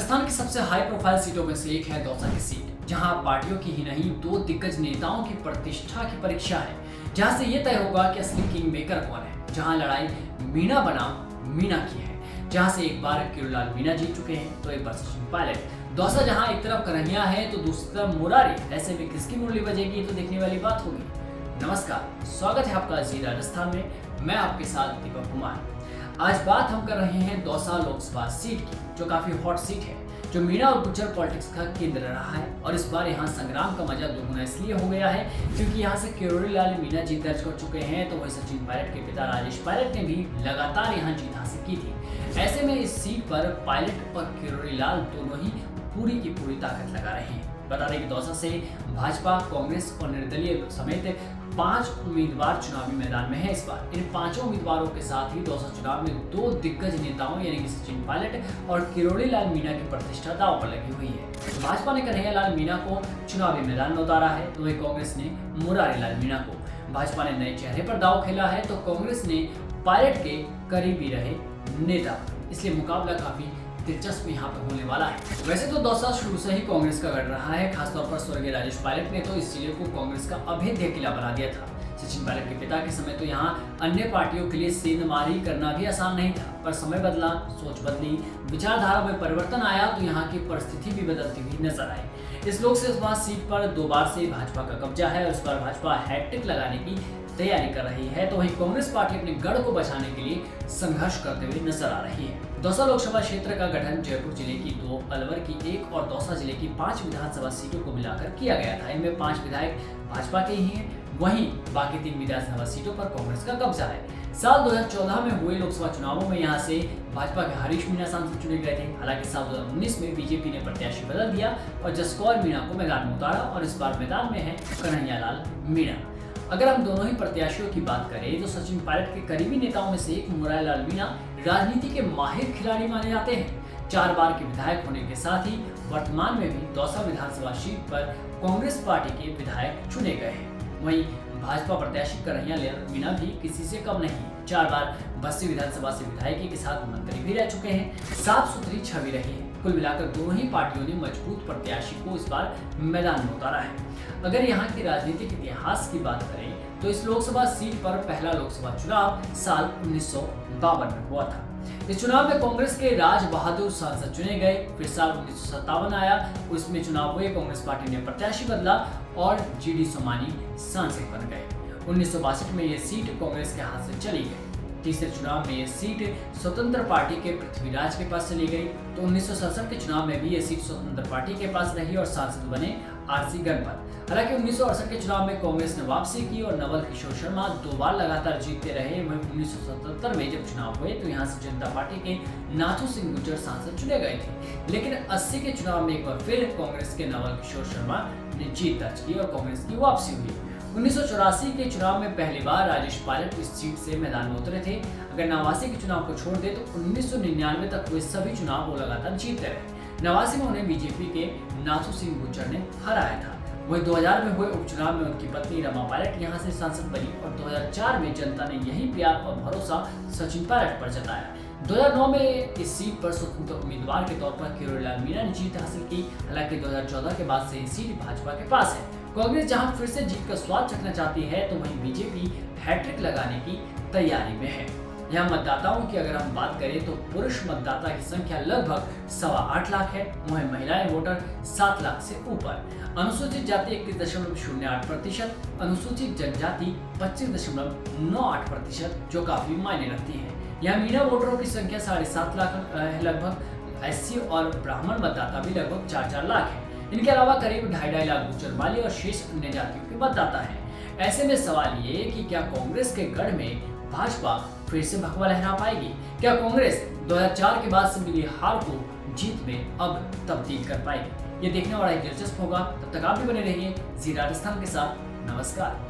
राजस्थान की सबसे high profile सीटों में से एक है दौसा की सीट, जहां पार्टियों की ही नहीं दो दिग्गज नेताओं की प्रतिष्ठा की परीक्षा है, जहां से ये तय होगा कि असली किंग मेकर कौन है। जहां लड़ाई मीणा बनाम मीणा की है, जहां से एक बार किरोड़ीलाल मीणा जीत चुके हैं तो एक बार सचिन पायलट। दौसा जहां एक तरफ कन्हैया है तो दूसरी तरफ मुरारी, ऐसे में किसकी मुरली बजेगी तो देखने वाली बात होगी। नमस्कार, स्वागत है आपका जी राजस्थान में। मैं आपके साथ दीपक कुमार। आज बात हम कर रहे हैं दौसा लोकसभा सीट की, जो काफी हॉट सीट है, जो मीणा और गुज्जर पॉलिटिक्स का केंद्र रहा है। और इस बार यहाँ संग्राम का मजा दोगुना इसलिए हो गया है क्योंकि यहाँ से किरोड़ीलाल मीणा जीत दर्ज कर चुके हैं, तो वही सचिन पायलट के पिता राजेश पायलट ने भी लगातार यहाँ जीत हासिल की थी। ऐसे में इस सीट पर पायलट और किरोड़ीलाल दोनों ही पूरी की पूरी ताकत लगा रहे हैं। बता दें कि दौसा से भाजपा, कांग्रेस और निर्दलीय समेत 5 उम्मीदवार चुनावी मैदान में हैं इस बार। इन 5 उम्मीदवारों के साथ ही दौसा चुनाव में 2 दिग्गज नेताओं यानी कि सचिन पायलट और किरोड़ीलाल मीणा की प्रतिष्ठा दांव पर लगी हुई है। भाजपा ने कन्हैयालाल मीणा को चुनावी मैदान में उतारा है, तो वही कांग्रेस ने मुरारीलाल मीणा को। भाजपा ने नए चेहरे पर दांव खेला है, तो कांग्रेस ने पायलट के करीबी रहे नेता, इसलिए मुकाबला काफी दिलचस्प यहाँ पे होने वाला है। वैसे तो दौसा शुरू से ही कांग्रेस का गढ़ रहा है, खासतौर पर स्वर्गीय राजेश पायलट ने तो इस जिले को कांग्रेस का अभेद्य किला बना दिया था। सचिन पायलट के पिता के समय तो यहाँ अन्य पार्टियों के लिए सेंधमारी करना भी आसान नहीं था, पर समय बदला, सोच बदली, विचारधारा में परिवर्तन आया तो यहाँ की परिस्थिति भी बदलती हुई नजर आई। इस लोकसभा सीट पर 2 बार से भाजपा का कब्जा है और इस बार भाजपा हैट्रिक लगाने की तैयारी कर रही है, तो वहीं कांग्रेस पार्टी अपने गढ़ को बचाने के लिए संघर्ष करते हुए नजर आ रही है। दौसा लोकसभा क्षेत्र का गठन जयपुर जिले की 2, अलवर की 1 और दौसा जिले की 5 विधानसभा सीटों को मिलाकर किया गया था। इनमें 5 विधायक भाजपा के ही हैं, वहीं बाकी 3 विधानसभा सीटों पर कांग्रेस का कब्जा है। साल 2014 में हुए लोकसभा चुनावों में यहाँ से भाजपा के हरीश मीणा सांसद चुने गए थे। हालांकि साल 2019 में बीजेपी ने प्रत्याशी बदल दिया और जसकौर मीणा को मैदान में उतारा और इस बार मैदान में है कन्हैयालाल मीणा। अगर हम दोनों ही प्रत्याशियों की बात करें तो सचिन पायलट के करीबी नेताओं में से एक मुरारीलाल मीणा राजनीति के माहिर खिलाड़ी माने जाते हैं। 4 बार के विधायक होने के साथ ही वर्तमान में भी दौसा विधानसभा सीट पर कांग्रेस पार्टी के विधायक चुने गए हैं। वहीं भाजपा प्रत्याशी कन्हैयालाल मीणा भी किसी से कम नहीं, 4 बार बस्सी विधानसभा से विधायकी के साथ मंत्री भी रह चुके हैं। साफ सुथरी छवि रही है। कुल मिलाकर दोनों ही पार्टियों ने मजबूत प्रत्याशी को इस बार मैदान में उतारा है। अगर यहाँ के राजनीतिक इतिहास की बात करें तो इस लोकसभा सीट पर पहला लोकसभा चुनाव साल 1952 में हुआ था। इस चुनाव में कांग्रेस के राज बहादुर सांसद चुने गए। फिर साल 1957 आया, उसमें चुनाव हुए, कांग्रेस पार्टी ने प्रत्याशी बदला और जीडी सोमानी सांसद बन गए। 1962 में यह सीट कांग्रेस के हाथ से चली गई। तीसरे चुनाव में यह सीट स्वतंत्र पार्टी के पृथ्वीराज के पास चली गई, तो 1967 के चुनाव में भी यह सीट स्वतंत्र पार्टी के पास रही और सांसद बने आरसी गणपत। हालांकि 1968 के चुनाव में कांग्रेस ने वापसी की और नवल किशोर शर्मा 2 बार लगातार जीतते रहे। वहीं 1977 में जब चुनाव हुए तो यहाँ से जनता पार्टी के नाथू सिंह गुज्जर सांसद चुने गए थे। लेकिन 80 के चुनाव में एक बार फिर कांग्रेस के नवल किशोर शर्मा ने जीत दर्ज की और कांग्रेस की वापसी हुई। 1984 के चुनाव में पहली बार राजेश पायलट इस सीट से मैदान में उतरे थे। अगर 89 के चुनाव को छोड़ दे तो 1999 तक हुए सभी चुनाव वो लगातार जीतते रहे। 89 में उन्हें बीजेपी के नाथू सिंह गुज्जर ने हराया था। वही 2000 में हुए उपचुनाव में उनकी पत्नी रमा पायलट यहाँ से सांसद बनी और 2004 में जनता ने यही प्यार और भरोसा सचिन पायलट पर जताया। 2009 में इस सीट पर स्वतंत्र उम्मीदवार के तौर पर किरोड़ीलाल मीणा ने जीत हासिल की। हालांकि 2014 के बाद से ये सीट भाजपा के पास है। कांग्रेस जहां फिर से जीत का स्वाद चखना चाहती है, तो वहीं बीजेपी हैट्रिक लगाने की तैयारी में है। यहाँ मतदाताओं की अगर हम बात करें तो पुरुष मतदाता की संख्या लगभग 8.25 लाख है, वहीं महिलाएं वोटर 7 लाख से ऊपर। अनुसूचित जाति 21.08%, अनुसूचित जनजाति 25.98%, जो काफी मायने रखती है। यहाँ मीणा वोटरों की संख्या 7.5 लाख लगभग। एससी और ब्राह्मण मतदाता भी लगभग 4-4 लाख है। इनके अलावा करीब 2.5 लाख गुज्जर माली और शेष अन्य जातियों के मतदाता हैं। ऐसे में सवाल ये कि क्या कांग्रेस के गढ़ में भाजपा फिर से भगवा लहरा पाएगी? क्या कांग्रेस 2004 के बाद से मिली हार को जीत में अब तब्दील कर पाएगी? ये देखने वाला दिलचस्प होगा। तब तक आप भी बने रहिए जी राजस्थान के साथ। नमस्कार।